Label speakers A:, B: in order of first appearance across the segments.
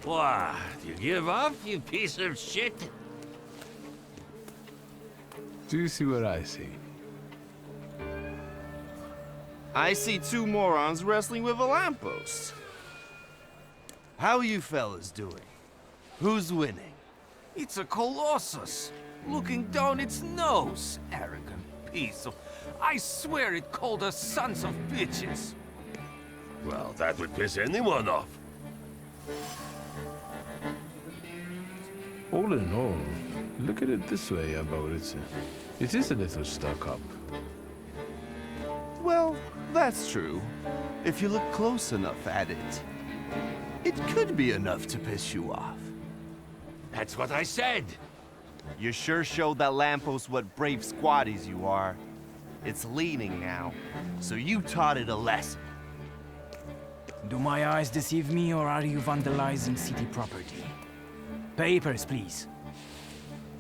A: What? You give up, you piece of shit?
B: Do you see what I see?
C: I see two morons wrestling with a lamppost. How you fellas doing? Who's winning?
D: It's a colossus, looking down its nose. Arrogant piece of... I swear it called us sons of bitches.
A: Well, that would piss anyone off.
B: All in all, look at it this way, Aboritsa. It is a little stuck up.
C: Well, that's true. If you look close enough at it, it could be enough to piss you off.
A: That's what I said.
C: You sure showed that lamppost what brave squatties you are. It's leaning now, so you taught it a lesson.
E: Do my eyes deceive me, or are you vandalizing city property? Papers, please.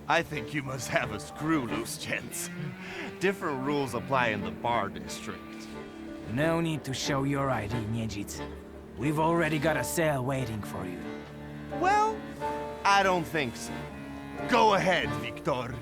C: I think you must have a screw loose, gents. Different rules apply in the bar district.
E: No need to show your ID, Niedzic. We've already got a cell waiting for you.
C: Well, I don't think so. Go ahead, Victor.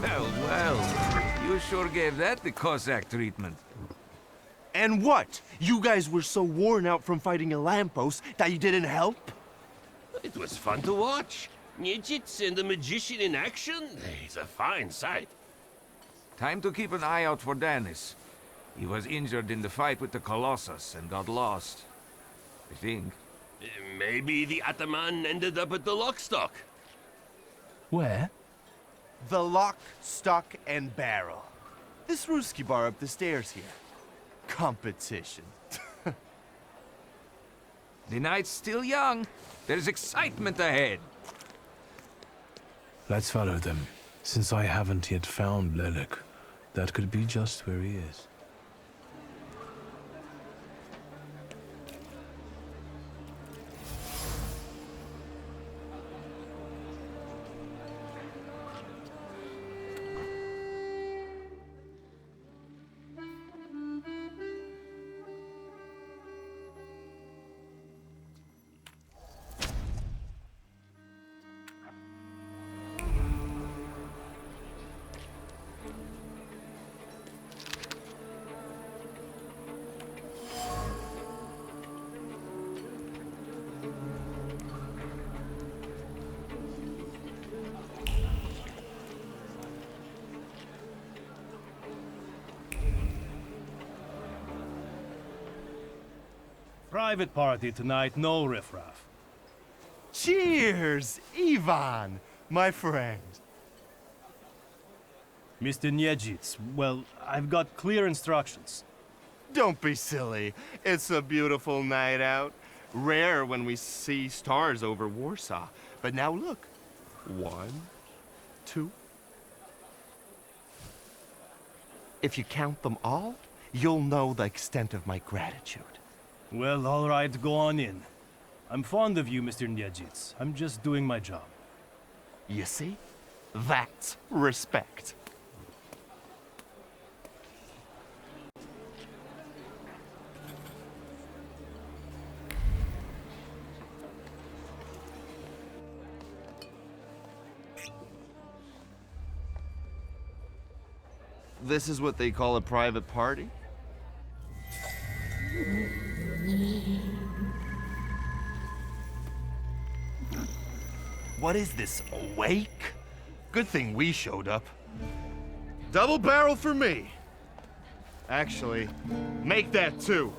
D: Well, you sure gave that the Cossack treatment.
C: And what? You guys were so worn out from fighting a lamppost that you didn't help?
A: It was fun to watch. Nijits and the magician in action. It's a fine sight.
D: Time to keep an eye out for Dennis. He was injured in the fight with the Colossus and got lost. I think.
A: Maybe the Ataman ended up at the Lockstock.
B: Where?
C: The lock, stock, and barrel. This Ruski bar up the stairs here. Competition.
D: The night's still young. There's excitement ahead.
B: Let's follow them. Since I haven't yet found Lelik, that could be just where he is.
F: Private party tonight, no riffraff.
C: Cheers, Ivan, my friend.
F: Mr. Niedzits, well, I've got clear instructions.
C: Don't be silly. It's a beautiful night out. Rare when we see stars over Warsaw. But now look. 1, 2. If you count them all, you'll know the extent of my gratitude.
F: Well, all right, go on in. I'm fond of you, Mr. Niedzits. I'm just doing my job.
C: You see? That's respect. This is what they call a private party? What is this, a wake? Good thing we showed up. Double barrel for me. Actually, make that 2.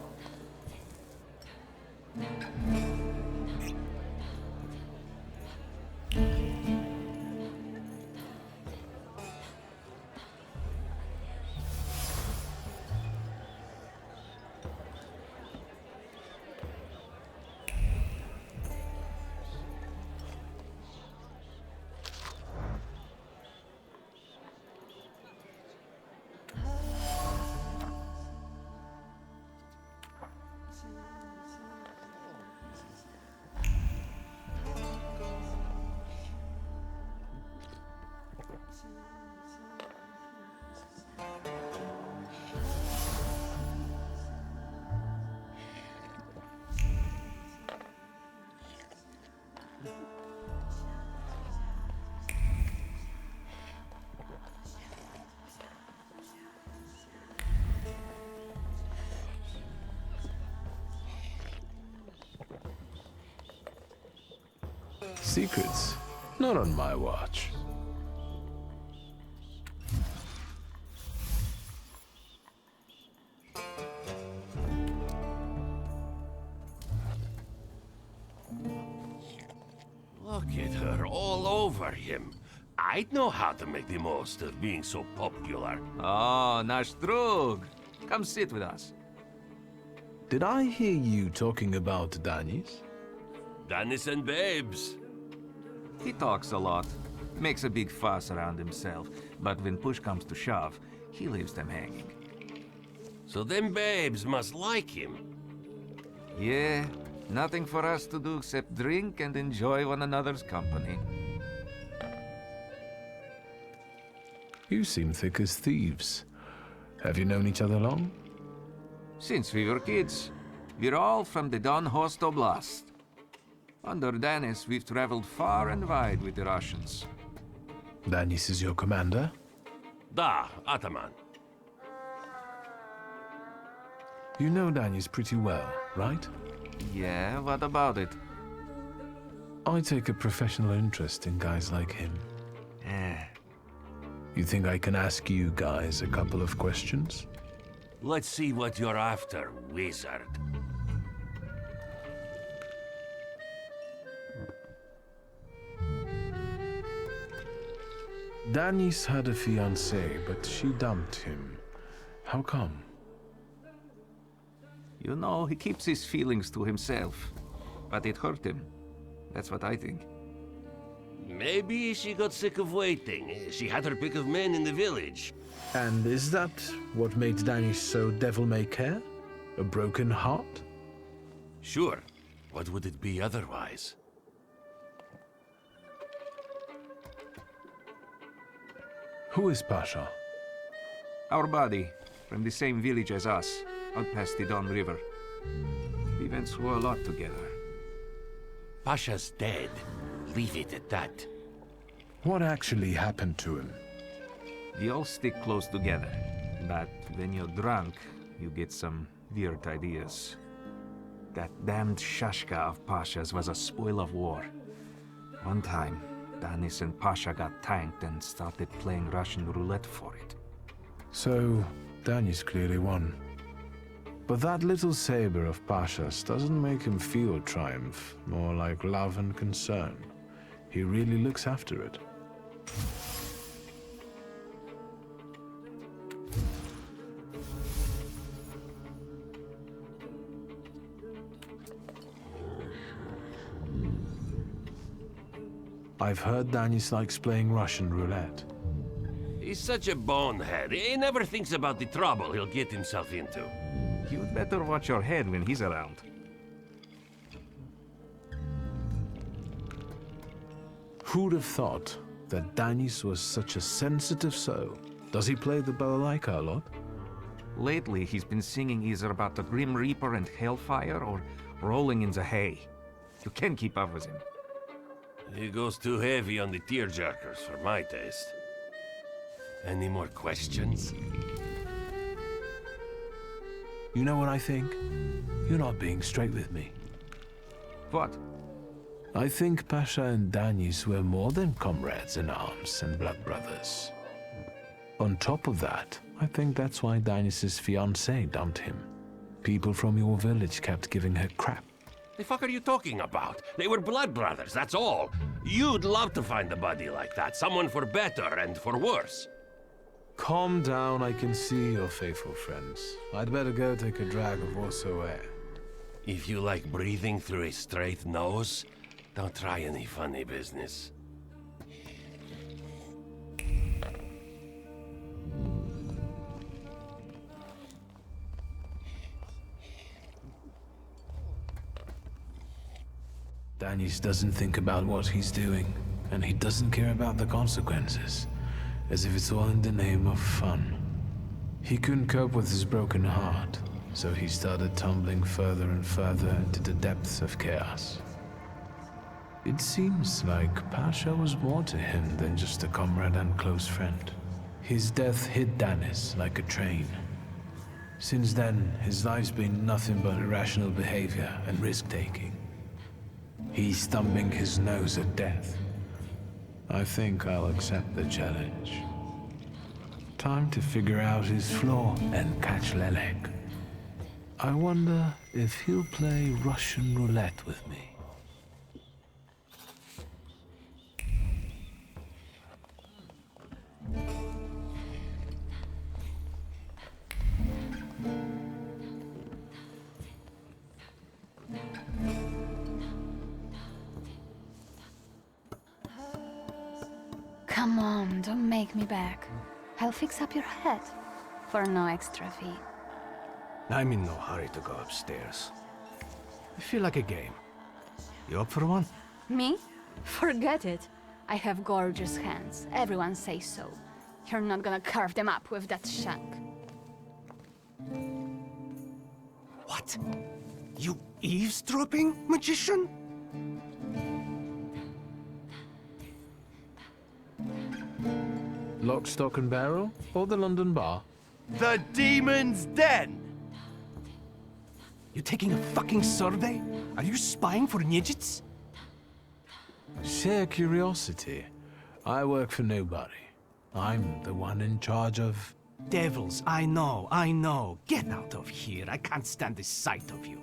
B: Secrets? Not on my watch.
A: Look at her all over him. I'd know how to make the most of being so popular.
D: Oh, nasz drug. Come sit with us.
B: Did I hear you talking about Danis?
A: Dennis and babes.
D: He talks a lot, makes a big fuss around himself, but when push comes to shove, he leaves them hanging.
A: So them babes must like him.
D: Yeah, nothing for us to do except drink and enjoy one another's company.
B: You seem thick as thieves. Have you known each other long?
D: Since we were kids, we're all from the Don Host Oblast. Under Dennis, we've traveled far and wide with the Russians.
B: Danis is your commander?
A: Da, Ataman.
B: You know Danis pretty well, right?
D: Yeah, what about it?
B: I take a professional interest in guys like him. You think I can ask you guys a couple of questions?
A: Let's see what you're after, wizard.
B: Danis had a fiancée, but she dumped him. How come?
D: You know, he keeps his feelings to himself. But it hurt him. That's what I think.
A: Maybe she got sick of waiting. She had her pick of men in the village.
B: And is that what made Danis so devil-may-care? A broken heart?
A: Sure. What would it be otherwise?
B: Who is Pasha?
D: Our buddy, from the same village as us, out past the Don River. We went through a lot together.
A: Pasha's dead. Leave it at that.
B: What actually happened to him?
D: We all stick close together. But when you're drunk, you get some weird ideas. That damned Shashka of Pasha's was a spoil of war. One time, Danis and Pasha got tanked and started playing Russian roulette for it.
B: So, Danis clearly won. But that little saber of Pasha's doesn't make him feel triumph, more like love and concern. He really looks after it. I've heard Danis likes playing Russian roulette.
A: He's such a bonehead. He never thinks about the trouble he'll get himself into.
D: You'd better watch your head when he's around.
B: Who'd have thought that Danis was such a sensitive soul? Does he play the balalaika a lot?
D: Lately, he's been singing either about the Grim Reaper and Hellfire or rolling in the hay. You can't keep up with him.
A: He goes too heavy on the tearjerkers for my taste. Any more questions?
B: You know what I think? You're not being straight with me.
D: What?
B: I think Pasha and Danis were more than comrades in arms and blood brothers. On top of that, I think that's why Danis' fiancée dumped him. People from your village kept giving her crap.
A: The fuck are you talking about? They were blood brothers, that's all. You'd love to find a buddy like that, someone for better and for worse.
B: Calm down, I can see your faithful friends. I'd better go take a drag of Warsaw air.
A: If you like breathing through a straight nose, don't try any funny business.
B: Danis doesn't think about what he's doing, and he doesn't care about the consequences, as if it's all in the name of fun. He couldn't cope with his broken heart, so he started tumbling further and further into the depths of chaos. It seems like Pasha was more to him than just a comrade and close friend. His death hit Danis like a train. Since then, his life's been nothing but irrational behavior and risk-taking. He's thumbing his nose at death. I think I'll accept the challenge. Time to figure out his flaw and catch Lelek. I wonder if he'll play Russian roulette with me.
G: Come on, don't make me beg. I'll fix up your head for no extra fee.
H: I'm in no hurry to go upstairs. I feel like a game. You up for one?
G: Me? Forget it. I have gorgeous hands. Everyone says so. You're not gonna carve them up with that shank.
H: What? You eavesdropping, magician?
B: Lock, stock and barrel? Or the London bar?
C: The Demon's Den!
H: You taking a fucking survey? Are you spying for Nijits?
B: Sheer curiosity. I work for nobody. I'm the one in charge of...
H: Devils, I know. Get out of here. I can't stand the sight of you.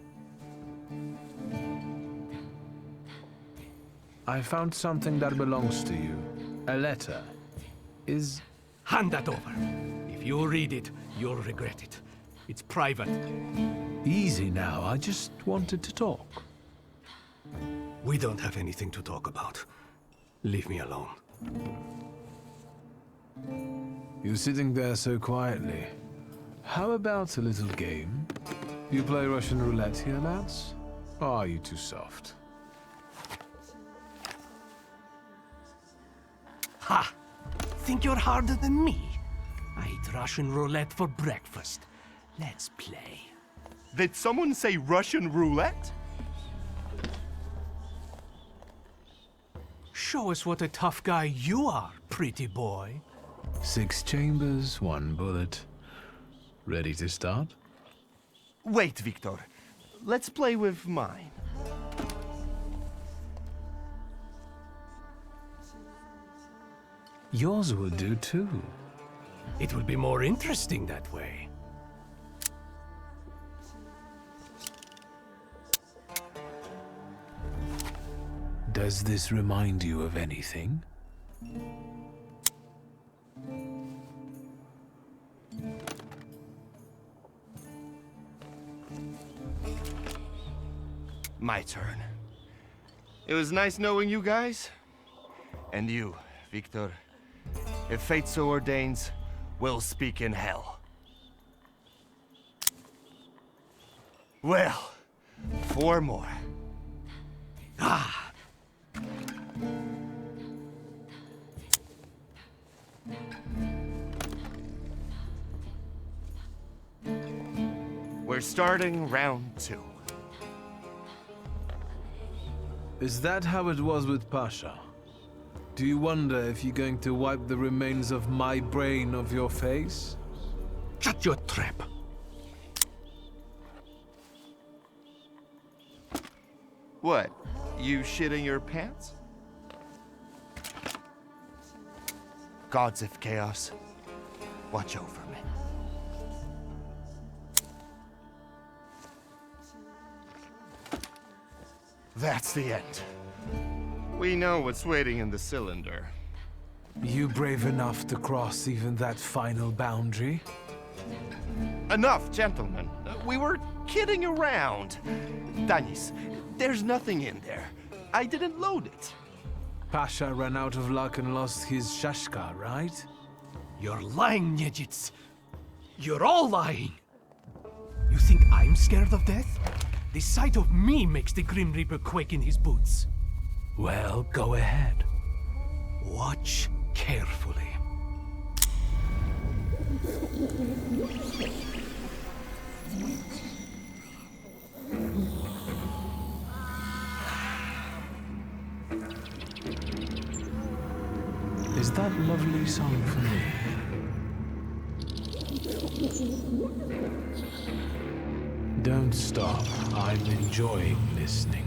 B: I found something that belongs to you. A letter. Is...
H: Hand that over. If you read it, you'll regret it. It's private.
B: Easy now, I just wanted to talk.
H: We don't have anything to talk about. Leave me alone.
B: You're sitting there so quietly. How about a little game? You play Russian roulette here, lads? Or are you too soft?
H: Ha! Think you're harder than me? I eat Russian roulette for breakfast. Let's play.
C: Did someone say Russian roulette?
H: Show us what a tough guy you are, pretty boy.
B: 6 chambers, 1 bullet. Ready to start?
C: Wait, Victor. Let's play with mine.
B: Yours will do too.
H: It will be more interesting that way.
B: Does this remind you of anything?
C: My turn. It was nice knowing you guys. And you, Victor. If fate so ordains, we'll speak in hell. Well, 4 more. Ah! We're starting round 2.
B: Is that how it was with Pasha? Do you wonder if you're going to wipe the remains of my brain off your face?
H: Shut your trap.
C: What? You shitting your pants? Gods of Chaos, watch over me. That's the end. We know what's waiting in the cylinder.
B: You brave enough to cross even that final boundary?
C: Enough, gentlemen. We were kidding around. Danis, there's nothing in there. I didn't load it.
B: Pasha ran out of luck and lost his shashka, right?
H: You're lying, Nijits. You're all lying. You think I'm scared of death? The sight of me makes the Grim Reaper quake in his boots.
B: Well, go ahead.
H: Watch carefully.
B: Is that lovely song for me? Don't stop. I'm enjoying listening.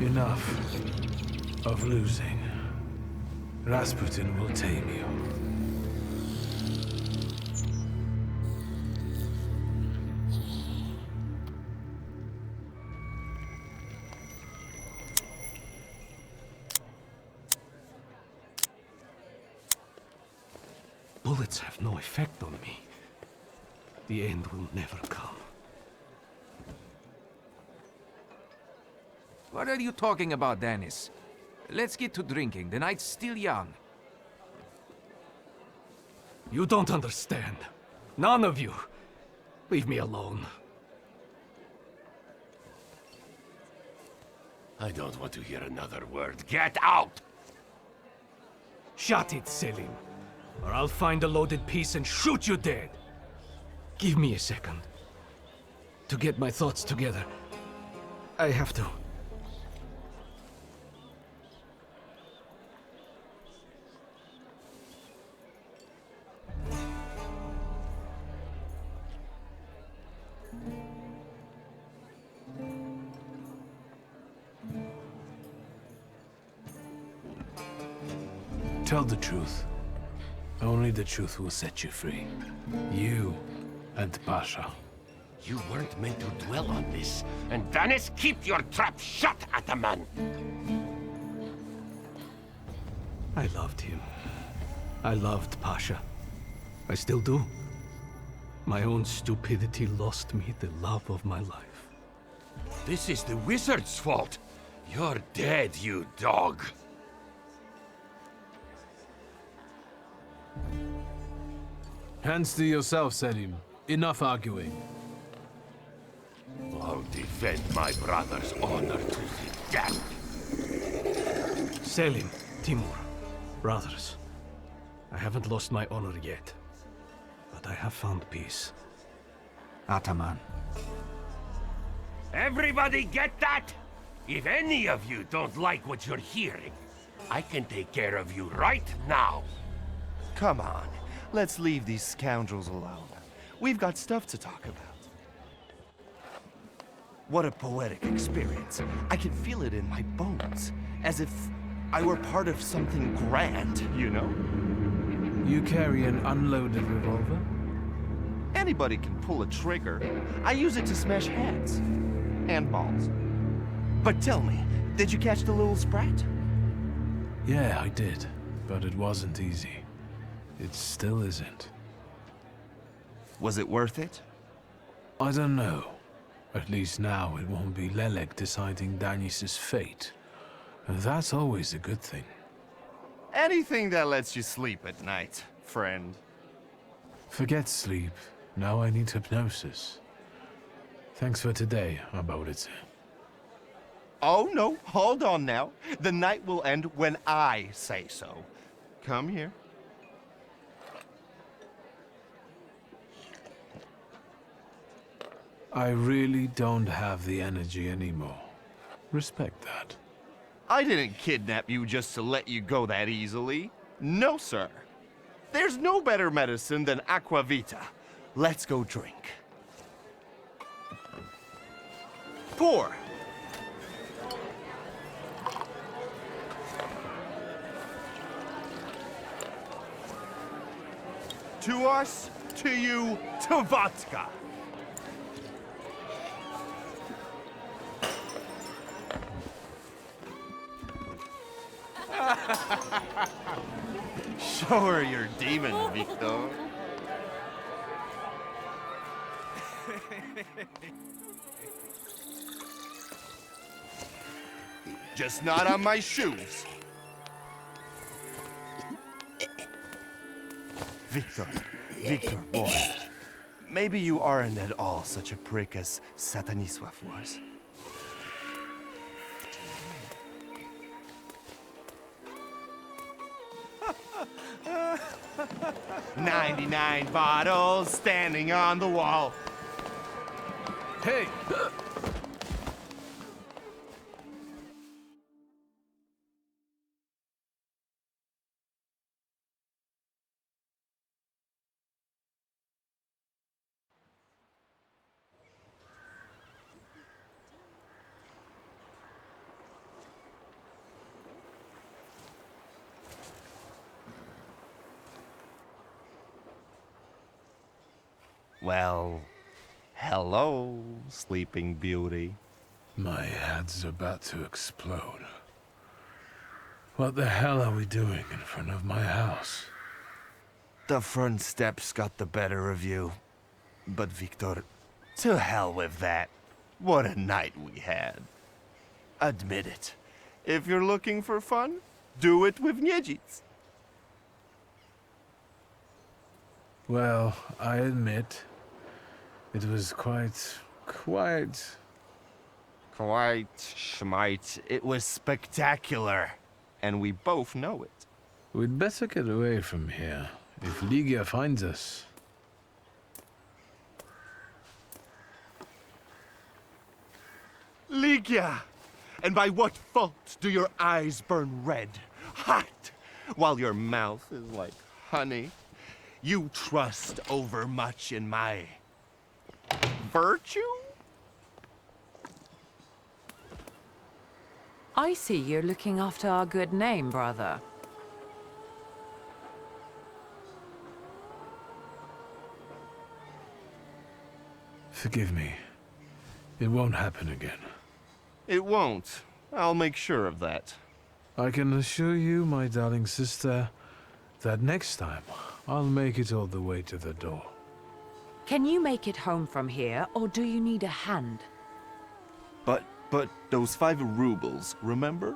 B: Enough of losing. Rasputin will tame you.
H: Bullets have no effect on me. The end will never come.
D: What are you talking about, Dennis? Let's get to drinking. The night's still young.
H: You don't understand. None of you. Leave me alone.
A: I don't want to hear another word. Get out!
H: Shut it, Selim. Or I'll find a loaded piece and shoot you dead. Give me a second. To get my thoughts together. I have to.
B: Tell the truth. Only the truth will set you free. You and Pasha.
A: You weren't meant to dwell on this. And Danis, keep your trap shut, Ataman!
H: I loved him. I loved Pasha. I still do. My own stupidity lost me the love of my life.
A: This is the wizard's fault. You're dead, you dog.
B: Hands to yourself, Selim. Enough arguing.
A: I'll defend my brother's honor to the death.
H: Selim, Timur, brothers. I haven't lost my honor yet, but I have found peace.
D: Ataman.
A: Everybody get that? If any of you don't like what you're hearing, I can take care of you right now.
C: Come on, let's leave these scoundrels alone. We've got stuff to talk about. What a poetic experience. I can feel it in my bones, as if I were part of something grand, you know?
B: You carry an unloaded revolver?
C: Anybody can pull a trigger. I use it to smash heads. And balls. But tell me, did you catch the little sprat?
B: Yeah, I did. But it wasn't easy. It still isn't.
C: Was it worth it?
B: I don't know. At least now it won't be Lelek deciding Danis's fate. And that's always a good thing.
C: Anything that lets you sleep at night, friend.
B: Forget sleep. Now I need hypnosis. Thanks for today, Abodice.
C: Oh no, hold on now. The night will end when I say so. Come here.
B: I really don't have the energy anymore. Respect that.
C: I didn't kidnap you just to let you go that easily. No, sir. There's no better medicine than aquavita. Let's go drink. Pour. To us, to you, to vodka. Show her your demon, Victor. Just not on my shoes. Victor, boy. Maybe you aren't at all such a prick as Sataniswaf was. 99 bottles standing on the wall.
B: Hey!
C: Well, hello, Sleeping Beauty.
B: My head's about to explode. What the hell are we doing in front of my house?
C: The front steps got the better of you. But Victor, to hell with that. What a night we had. Admit it. If you're looking for fun, do it with Niedzic.
B: Well, I admit, it was quite...
C: Schmite. It was spectacular. And we both know it.
B: We'd better get away from here, if Ligia finds us.
C: Ligia! And by what fault do your eyes burn red, hot, while your mouth is like honey? You trust overmuch in my... virtue?
I: I see you're looking after our good name, brother.
B: Forgive me. It won't happen again.
C: It won't. I'll make sure of that.
B: I can assure you, my darling sister, that next time I'll make it all the way to the door.
I: Can you make it home from here, or do you need a hand?
C: But those 5 rubles, remember?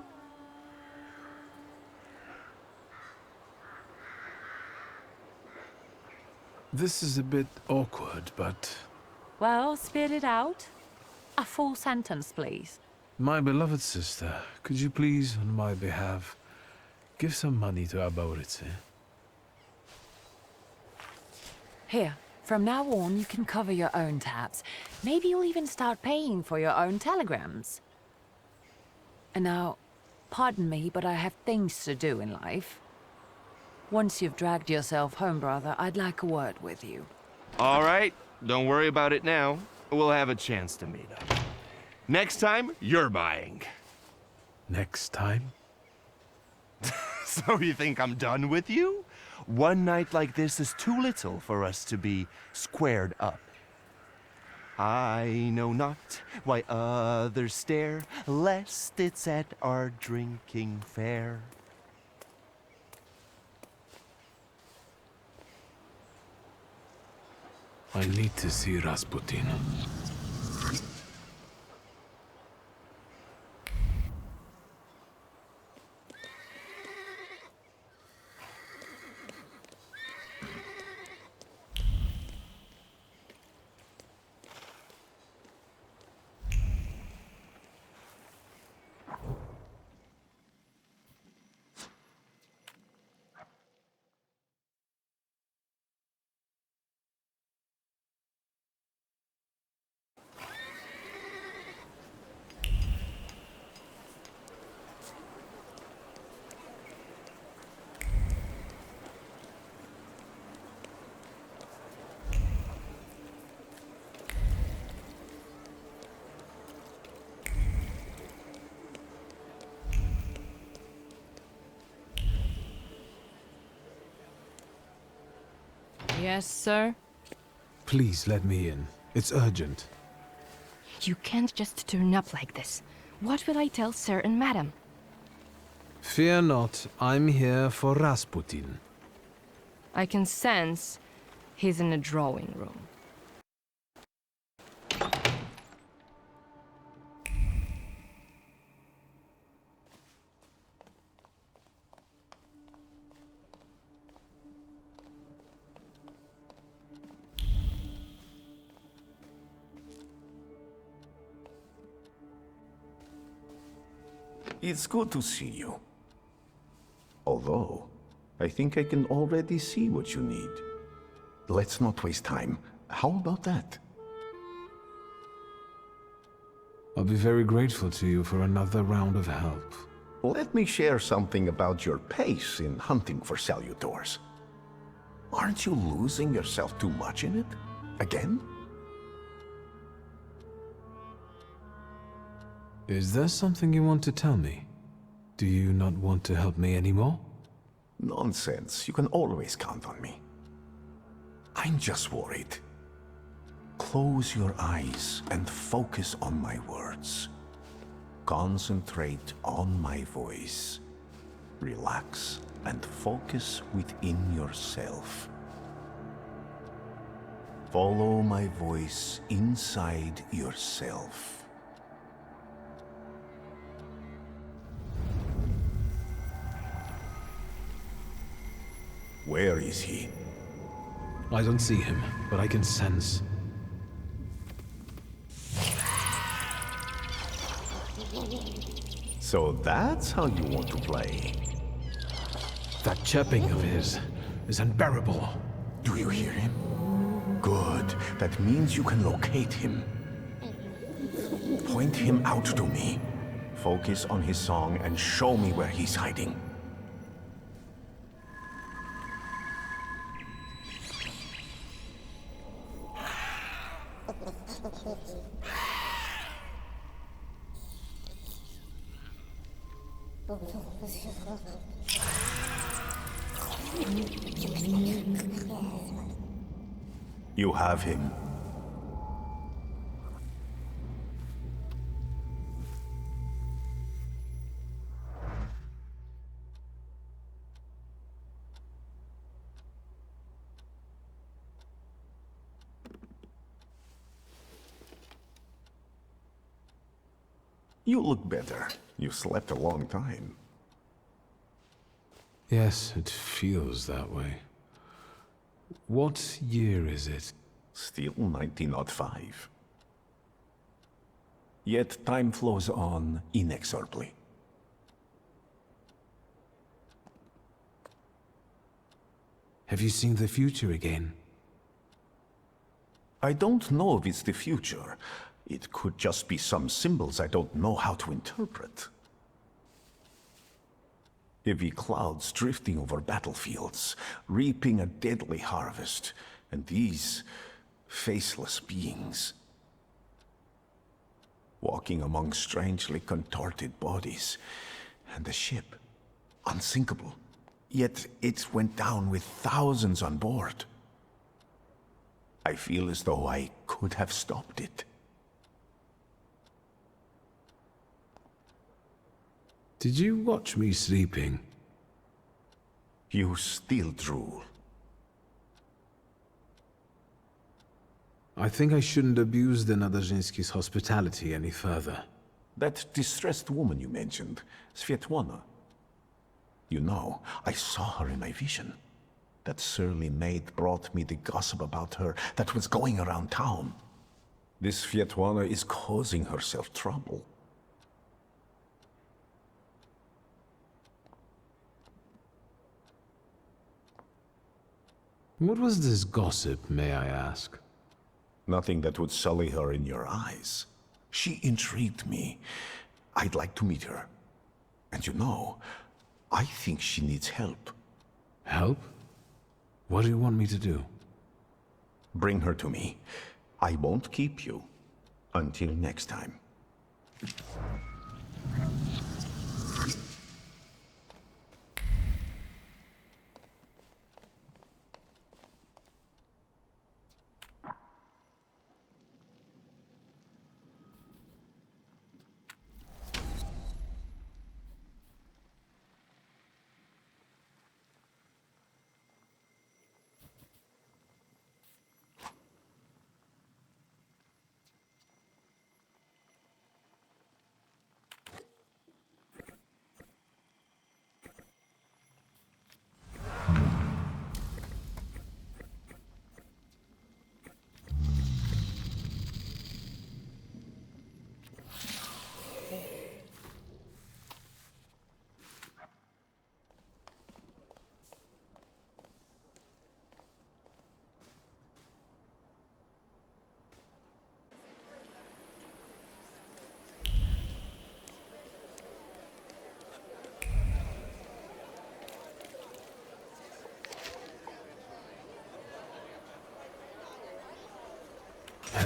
B: This is a bit awkward, but
I: Well, spit it out. A full sentence, please.
B: my beloved sister, could you please, on my behalf, give some money to Aboritse?
I: Here, from now on, you can cover your own tabs. Maybe you'll even start paying for your own telegrams. And now, pardon me, but I have things to do in life. Once you've dragged yourself home, brother, I'd like a word with you.
C: All right, don't worry about it now. We'll have a chance to meet up. Next time, you're buying.
B: Next time?
C: So you think I'm done with you? One night like this is too little for us to be squared up. I know not why others stare, lest it's at our drinking fair.
B: I need to see Rasputin.
J: Yes, sir?
B: Please let me in. It's urgent.
J: You can't just turn up like this. What will I tell sir and madam?
B: Fear not, I'm here for Rasputin.
J: I can sense he's in a drawing room.
K: It's good to see you. Although, I think I can already see what you need. Let's not waste time. How about that?
B: I'll be very grateful to you for another round of help.
K: Let me share something about your pace in hunting for salutors. Aren't you losing yourself too much in it? Again?
B: Is there something you want to tell me? Do you not want to help me anymore?
K: Nonsense. You can always count on me. I'm just worried. Close your eyes and focus on my words. Concentrate on my voice. Relax and focus within yourself. Follow my voice inside yourself. Where is he?
B: I don't see him, but I can sense.
K: So that's how you want to play.
B: That chirping of his is unbearable.
K: Do you hear him? Good. That means you can locate him. Point him out to me. Focus on his song and show me where he's hiding. You have him. You look better. You slept a long time.
B: Yes, it feels that way. What year is it?
K: Still 1905. Yet time flows on inexorably.
B: Have you seen the future again?
K: I don't know if it's the future. It could just be some symbols I don't know how to interpret. Heavy clouds drifting over battlefields, reaping a deadly harvest, and these faceless beings walking among strangely contorted bodies, and the ship, unsinkable. Yet it went down with thousands on board. I feel as though I could have stopped it.
B: Did you watch me sleeping?
K: You still drool.
B: I think I shouldn't abuse the Nadezhinsky's hospitality any further.
K: That distressed woman you mentioned, Svetlana. You know, I saw her in my vision. That surly maid brought me the gossip about her that was going around town. This Svetlana is causing herself trouble.
B: What was this gossip, may I ask?
K: Nothing that would sully her in your eyes. She intrigued me. I'd like to meet her. And you know, I think she needs help.
B: Help? What do you want me to do?
K: Bring her to me. I won't keep you. Until next time.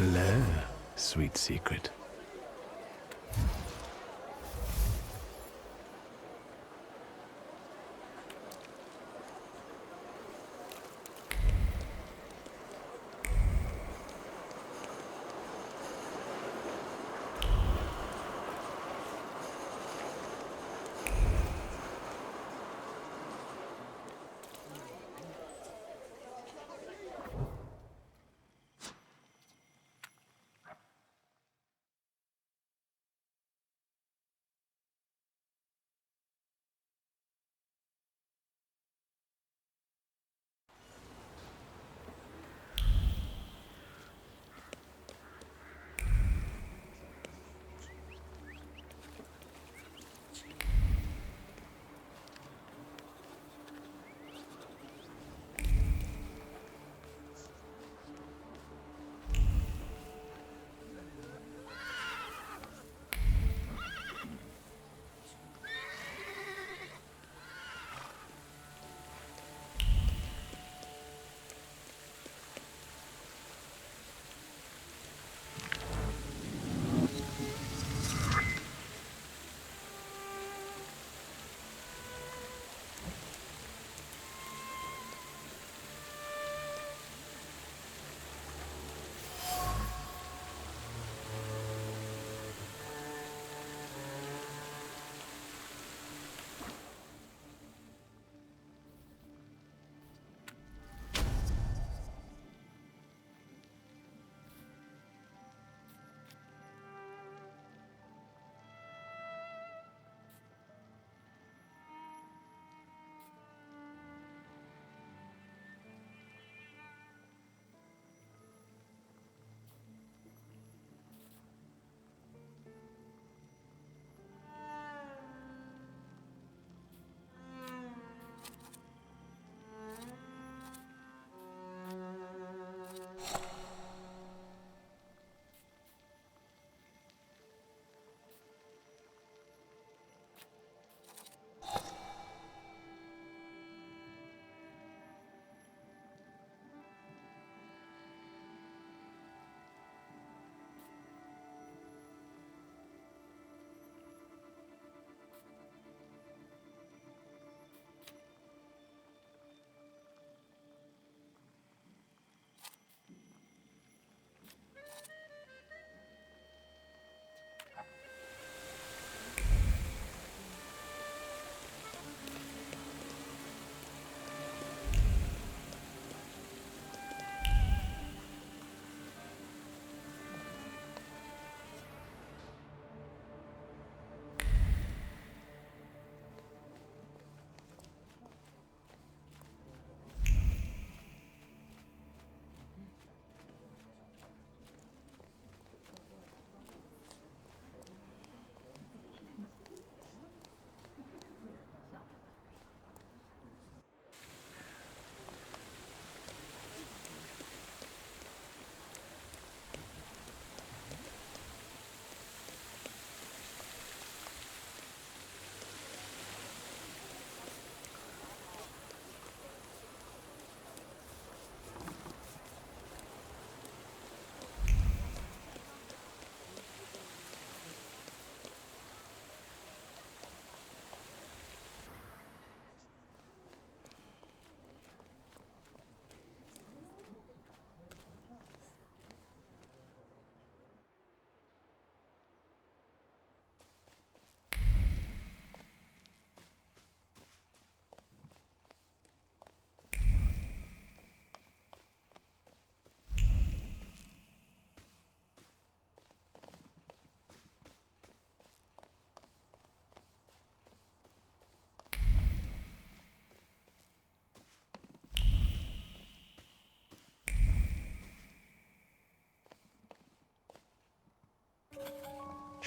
B: Hello, sweet secret.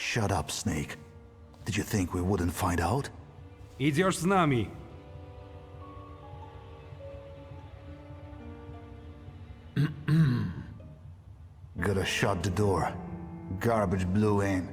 L: Shut up, Snake. Did you think we wouldn't find out?
D: Идешь с нами.
L: Gotta shut the door. Garbage blew in.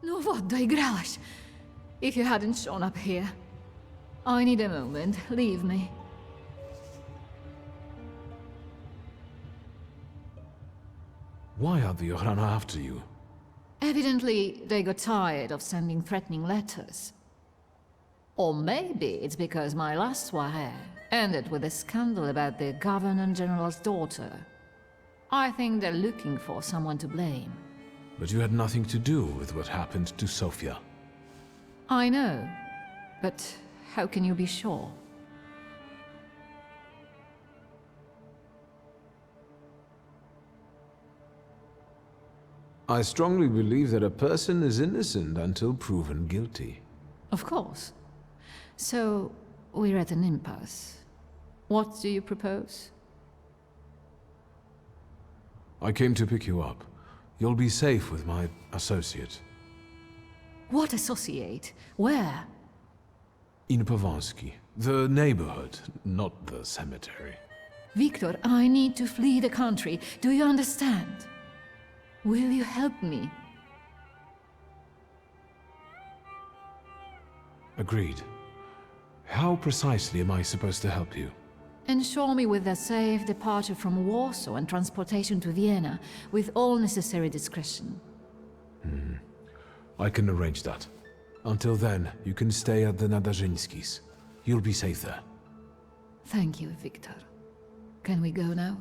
M: Ну вот, доигралась. If you hadn't shown up here. I need a moment. Leave me.
B: Why are the Yohrana after you?
M: Evidently, they got tired of sending threatening letters. Or maybe it's because my last soirée ended with a scandal about the Governor-General's daughter. I think they're looking for someone to blame.
B: But you had nothing to do with what happened to Sofia.
M: I know, but how can you be sure?
B: I strongly believe that a person is innocent until proven guilty.
M: Of course. So, we're at an impasse. What do you propose?
B: I came to pick you up. You'll be safe with my associate.
M: What associate? Where?
B: In Pavansky. The neighborhood, not the cemetery.
M: Victor, I need to flee the country. Do you understand? Will you help me?
B: Agreed. How precisely am I supposed to help you?
M: Ensure me with a safe departure from Warsaw and transportation to Vienna, with all necessary discretion.
B: I can arrange that. Until then, you can stay at the Nadarzyńskis. You'll be safe there.
M: Thank you, Victor. Can we go now?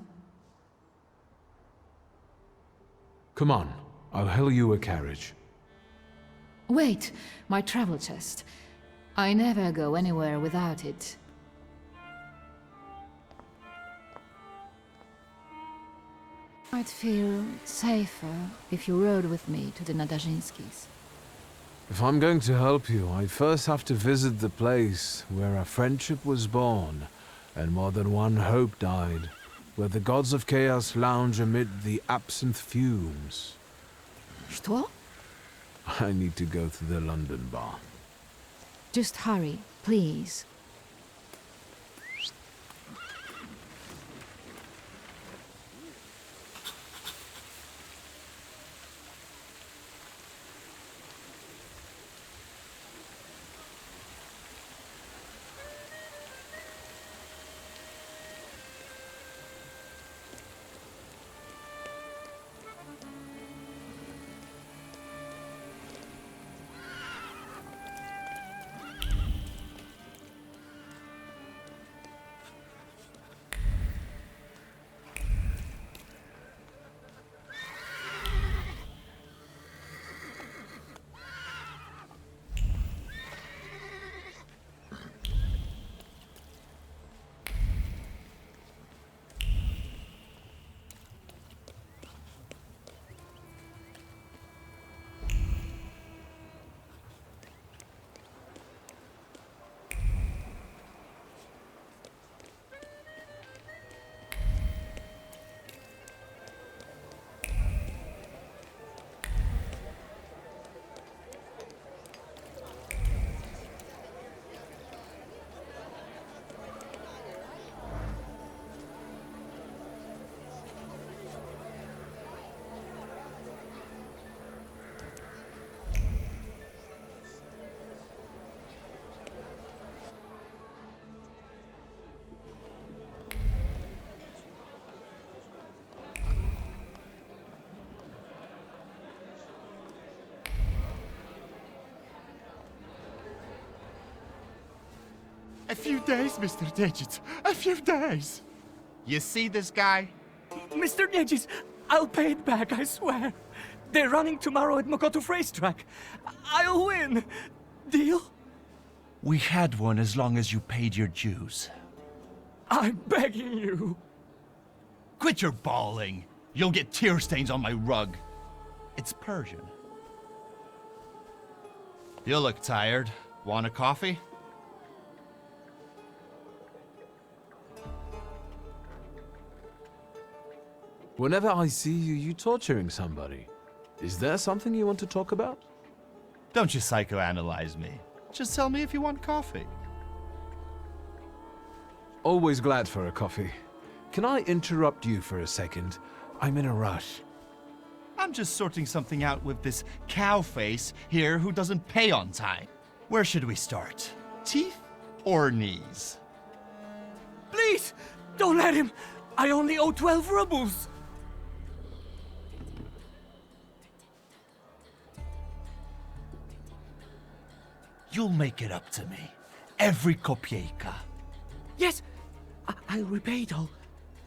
B: Come on, I'll hail you a carriage.
M: Wait, my travel chest. I never go anywhere without it. I'd feel safer if you rode with me to the Nadarzyńskis.
B: If I'm going to help you, I first have to visit the place where a friendship was born, and more than one hope died, where the gods of chaos lounge amid the absinthe fumes.
M: Что?
B: I need to go to the London bar.
M: Just hurry, please.
C: A few days, Mr. Digits. A few days. You see this guy?
H: Mr. Nedges, I'll pay it back, I swear. They're running tomorrow at Mokotów racetrack. I'll win. Deal?
C: We had one as long as you paid your dues.
H: I'm begging you.
C: Quit your bawling. You'll get tear stains on my rug. It's Persian. You look tired. Want a coffee?
B: Whenever I see you, you torturing somebody. Is there something you want to talk about?
C: Don't you psychoanalyze me. Just tell me if you want coffee.
B: Always glad for a coffee. Can I interrupt you for a second? I'm in a rush.
C: I'm just sorting something out with this cow face here who doesn't pay on time. Where should we start? Teeth or knees?
H: Please, don't let him. I only owe 12 rubles.
C: You'll make it up to me. Every kopieka.
H: Yes, I'll repay it all.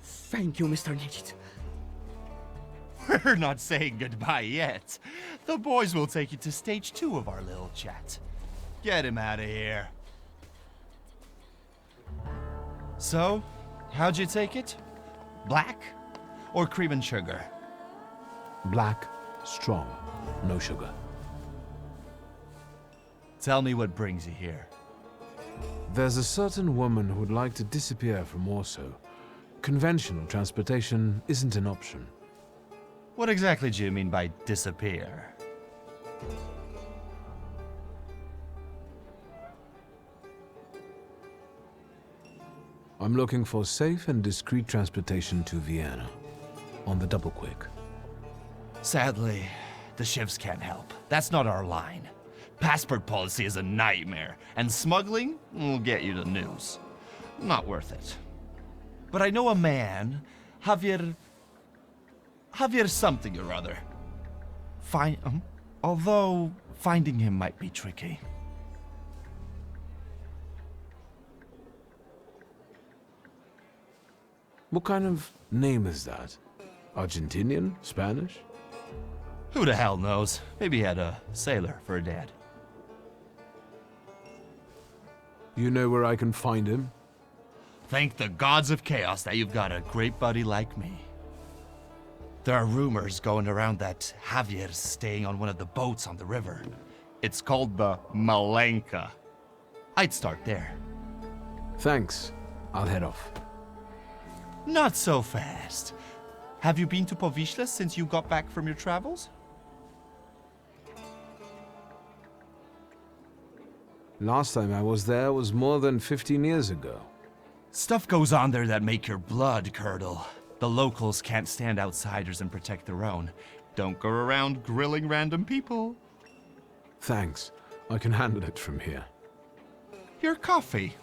H: Thank you, Mr. Nietzsche.
C: We're not saying goodbye yet. The boys will take you to stage 2 of our little chat. Get him out of here. So, how'd you take it? Black or cream and sugar?
B: Black, strong, no sugar.
C: Tell me what brings you here.
B: There's a certain woman who would like to disappear from Warsaw. Conventional transportation isn't an option.
C: What exactly do you mean by disappear?
B: I'm looking for safe and discreet transportation to Vienna. On the double quick.
C: Sadly, the shifts can't help. That's not our line. Passport policy is a nightmare, and smuggling will get you the news. Not worth it. But I know a man, Javier something or other. Although finding him might be tricky.
B: What kind of name is that? Argentinian? Spanish?
C: Who the hell knows? Maybe he had a sailor for a dad.
B: You know where I can find him?
C: Thank the gods of chaos that you've got a great buddy like me. There are rumors going around that Javier's staying on one of the boats on the river. It's called the Malenka. I'd start there.
B: Thanks. I'll head off.
C: Not so fast. Have you been to Povishla since you got back from your travels?
B: Last time I was there was more than 15 years ago.
C: Stuff goes on there that make your blood curdle. The locals can't stand outsiders and protect their own. Don't go around grilling random people.
B: Thanks. I can handle it from here.
C: Your coffee.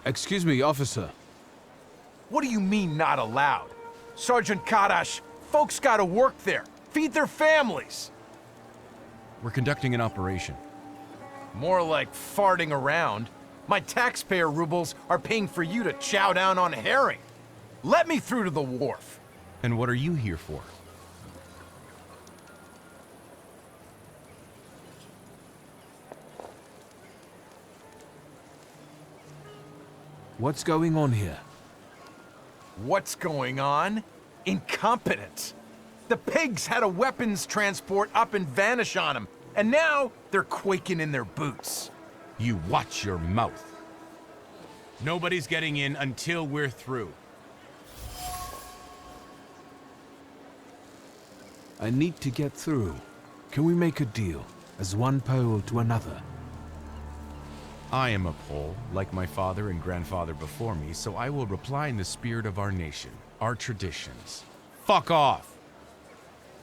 B: Excuse me, officer.
N: What do you mean, not allowed? Sergeant Kadash, folks gotta work there. Feed their families.
O: We're conducting an operation.
N: More like farting around. My taxpayer rubles are paying for you to chow down on herring. Let me through to the wharf.
O: And what are you here for?
B: What's going on here?
N: What's going on? Incompetence. The pigs had a weapons transport up and vanish on them, and now they're quaking in their boots.
O: You watch your mouth. Nobody's getting in until we're through.
B: I need to get through. Can we make a deal, as one Pole to another?
O: I am a Pole, like my father and grandfather before me, so I will reply in the spirit of our nation, our traditions. Fuck off!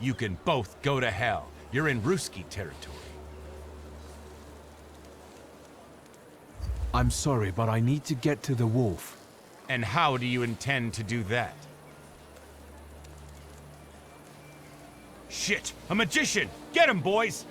O: You can both go to hell. You're in Ruski territory.
B: I'm sorry, but I need to get to the wharf.
O: And how do you intend to do that? Shit! A magician! Get him, boys!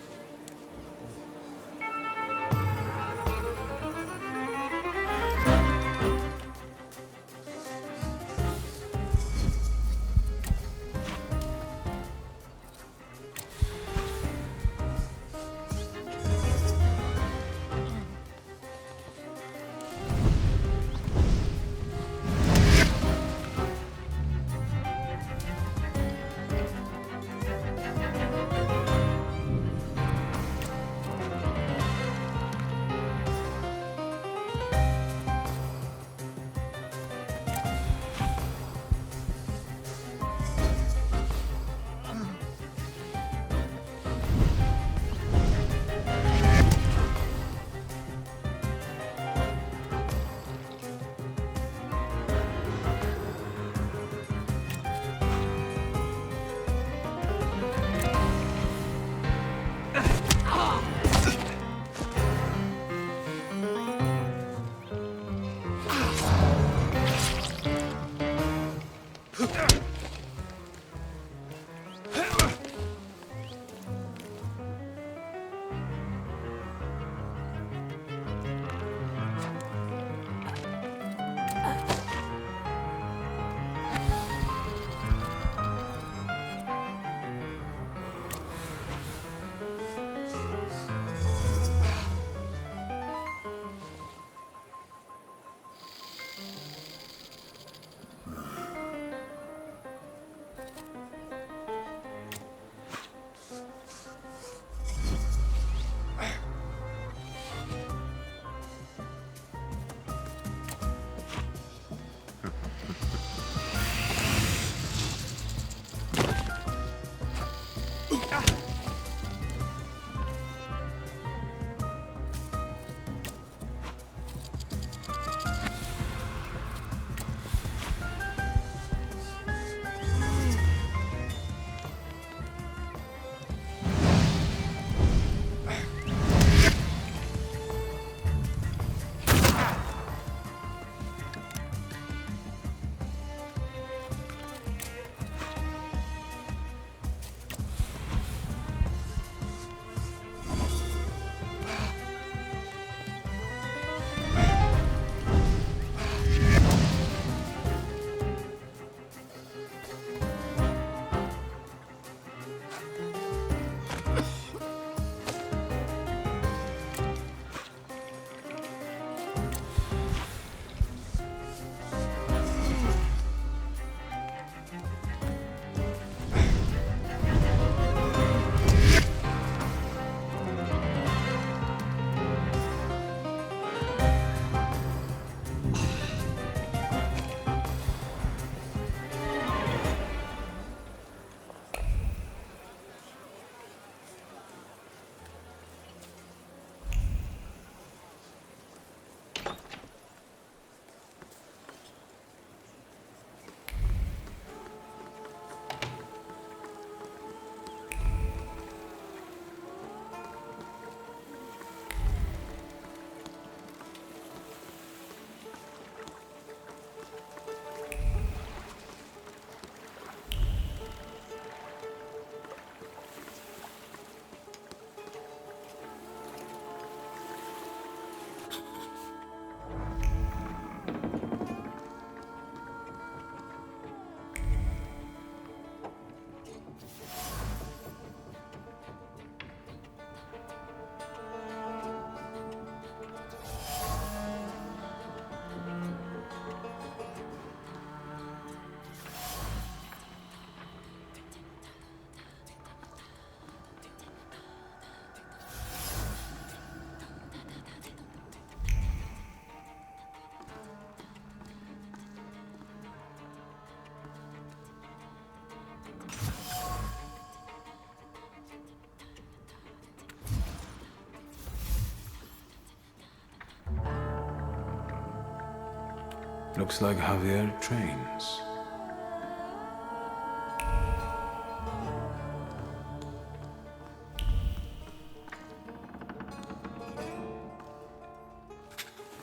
B: Looks like Javier trains.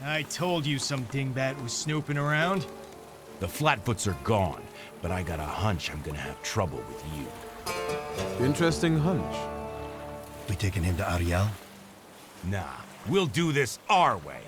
F: I told you some dingbat was snooping around.
O: The Flatfoots are gone, but I got a hunch I'm gonna have trouble with you.
B: Interesting hunch.
L: We taking him to Ariel?
O: Nah, we'll do this our way.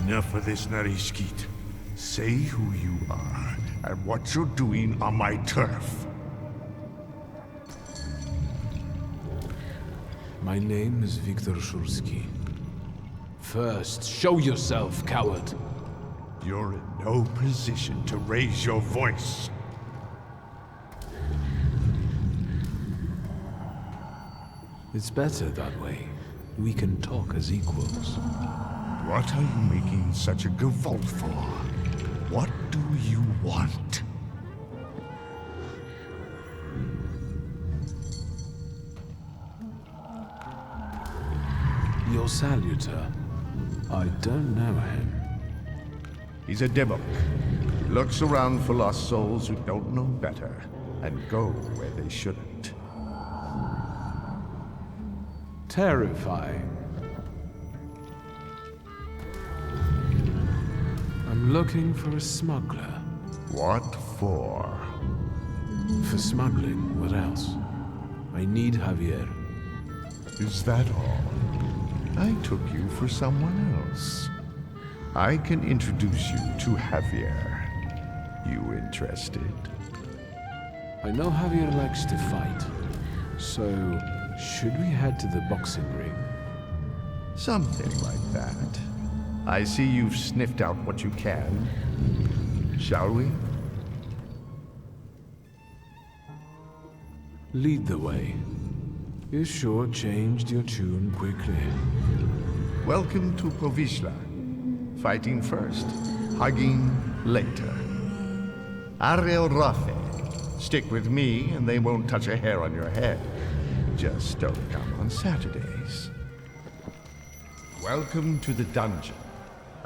P: Enough of this, Narishkit. Say who you are and what you're doing on my turf.
B: My name is Viktor Shulsky. First, show yourself, coward.
P: You're in no position to raise your voice.
B: It's better that way. We can talk as equals.
P: What are you making such a gavolt for? What do you want?
B: Your salutor. I don't know him.
P: He's a debok. He looks around for lost souls who don't know better and go where they shouldn't.
B: Terrifying. I'm looking for a smuggler.
P: What for?
B: For smuggling. What else? I need Javier.
P: Is that all? I took you for someone else. I can introduce you to Javier. You interested?
B: I know Javier likes to fight. So, should we head to the boxing ring?
P: Something like that. I see you've sniffed out what you can. Shall we?
B: Lead the way. You sure changed your tune quickly.
P: Welcome to Povishla. Fighting first, hugging later. Ariel Rafe. Stick with me and they won't touch a hair on your head. Just don't come on Saturdays. Welcome to the dungeon.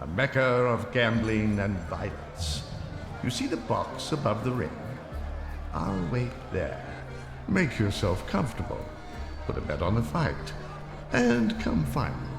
P: A mecca of gambling and violence. You see the box above the ring? I'll wait there. Make yourself comfortable, put a bet on the fight, and come find me.